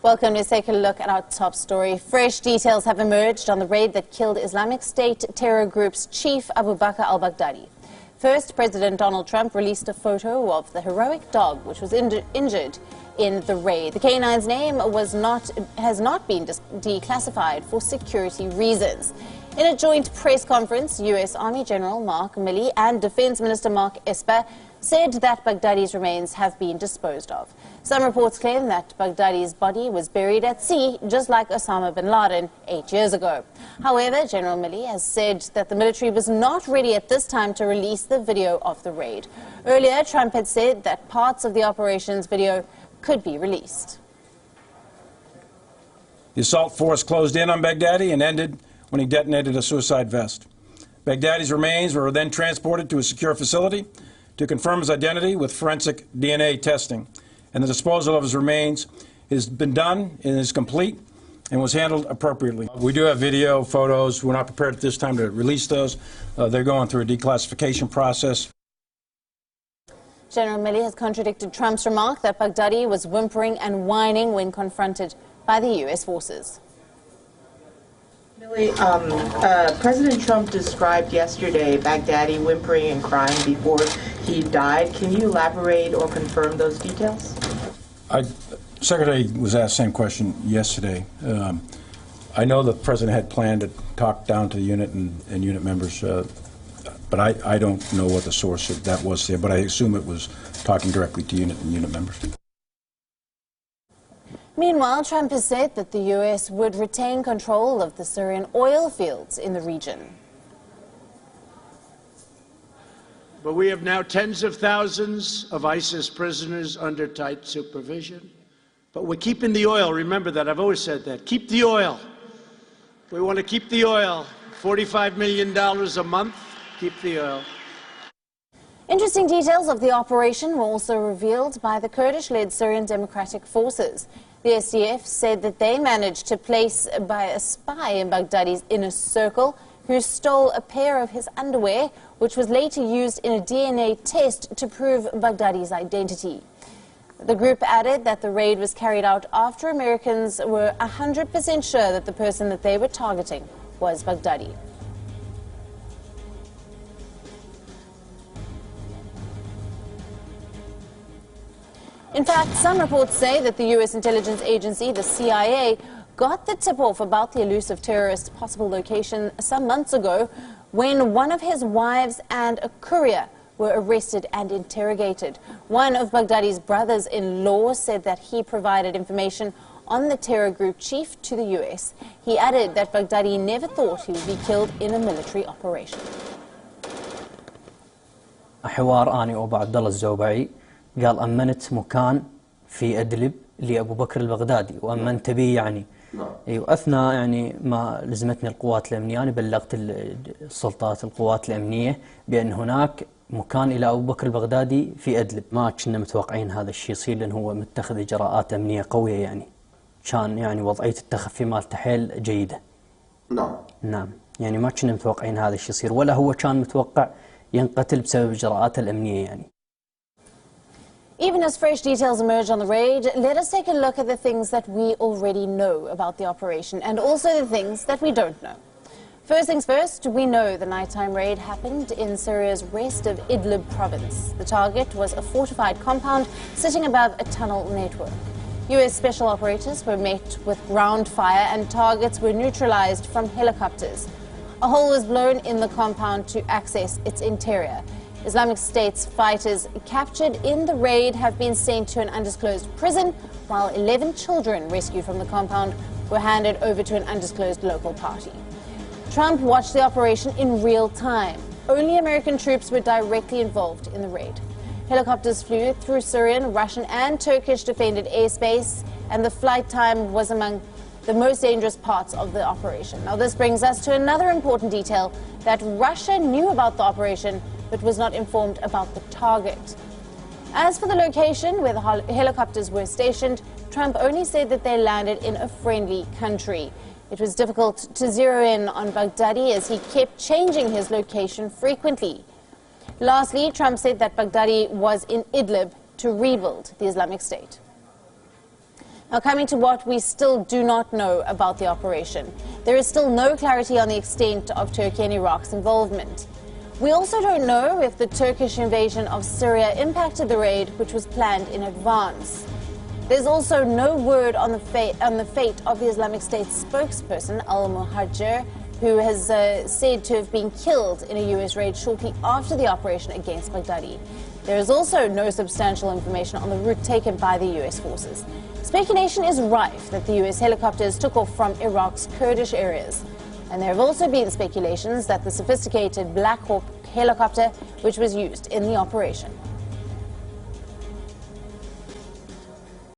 Welcome. Let's take a look at our top story. Fresh details have emerged on the raid that killed Islamic State terror group's chief Abu Bakr al-Baghdadi. First, President Donald Trump released a photo of the heroic dog which was injured in the raid. The canine's name has not been declassified for security reasons. In a joint press conference, U.S. Army General Mark Milley and Defense Minister Mark Esper said that Baghdadi's remains have been disposed of. Some reports claim that Baghdadi's body was buried at sea, just like Osama bin Laden 8 years ago. However, General Milley has said that the military was not ready at this time to release the video of the raid. Earlier, Trump had said that parts of the operations video could be released. The assault force closed in on Baghdadi and ended when he detonated a suicide vest. Baghdadi's remains were then transported to a secure facility to confirm his identity with forensic DNA testing. And the disposal of his remains has been done and is complete and was handled appropriately. We do have video, photos. We're not prepared at this time to release those. They're going through a declassification process. General Milley has contradicted Trump's remark that Baghdadi was whimpering and whining when confronted by the U.S. forces. President Trump described yesterday Baghdadi whimpering and crying before he died. Can you elaborate or confirm those details? Secretary was asked the same question yesterday. I know the president had planned to talk down to the unit and unit members, but I don't know what the source of that was there, but I assume it was talking directly to unit and unit members. Meanwhile, Trump has said that the U.S. would retain control of the Syrian oil fields in the region. But we have now tens of thousands of ISIS prisoners under tight supervision. But we're keeping the oil. Remember that. I've always said that. Keep the oil. We want to keep the oil. $45 million a month. Keep the oil. Interesting details of the operation were also revealed by the Kurdish-led Syrian Democratic Forces. The SDF said that they managed to place by a spy in Baghdadi's inner circle who stole a pair of his underwear, which was later used in a DNA test to prove Baghdadi's identity. The group added that the raid was carried out after Americans were 100% sure that the person that they were targeting was Baghdadi. In fact, some reports say that the U.S. intelligence agency, the CIA, got the tip-off about the elusive terrorist's possible location some months ago when one of his wives and a courier were arrested and interrogated. One of Baghdadi's brothers-in-law said that he provided information on the terror group chief to the U.S. He added that Baghdadi never thought he would be killed in a military operation. حوار أنا وأبو عبد الله الزوبعي قال أمنت مكان في أدلب لأبو بكر البغدادي وأمنت به يعني أثناء يعني ما لزمتني القوات الأمنية أنا بلغت السلطات القوات الأمنية بأن هناك مكان إلى أبو بكر البغدادي في أدلب. ما كنا متوقعين هذا الشيء يصير لأن هو متخذ إجراءات أمنية قوية يعني كان يعني وضعية التخفي مالته حيل جيدة. نعم يعني ما كنا متوقعين هذا الشيء يصير ولا هو كان متوقع ينقتل بسبب إجراءات الأمنية يعني. Even as fresh details emerge on the raid, let us take a look at the things that we already know about the operation and also the things that we don't know. First things first, we know the nighttime raid happened in Syria's west of Idlib province. The target was a fortified compound sitting above a tunnel network. U.S. special operators were met with ground fire and targets were neutralized from helicopters. A hole was blown in the compound to access its interior. Islamic State's fighters captured in the raid have been sent to an undisclosed prison, while 11 children rescued from the compound were handed over to an undisclosed local party. Trump watched the operation in real time. Only American troops were directly involved in the raid. Helicopters flew through Syrian, Russian and Turkish defended airspace, and the flight time was among the most dangerous parts of the operation. Now this brings us to another important detail, that Russia knew about the operation but was not informed about the target. As for the location where the helicopters were stationed, Trump only said that they landed in a friendly country. It was difficult to zero in on Baghdadi as he kept changing his location frequently. Lastly, Trump said that Baghdadi was in Idlib to rebuild the Islamic State. Now, coming to what we still do not know about the operation. There is still no clarity on the extent of Turkey and Iraq's involvement. We also don't know if the Turkish invasion of Syria impacted the raid, which was planned in advance. There's also no word on the fate of the Islamic State spokesperson, al-Muhajir, who has said to have been killed in a U.S. raid shortly after the operation against Baghdadi. There is also no substantial information on the route taken by the U.S. forces. Speculation is rife that the U.S. helicopters took off from Iraq's Kurdish areas. And there have also been speculations that the sophisticated Black Hawk helicopter, which was used in the operation.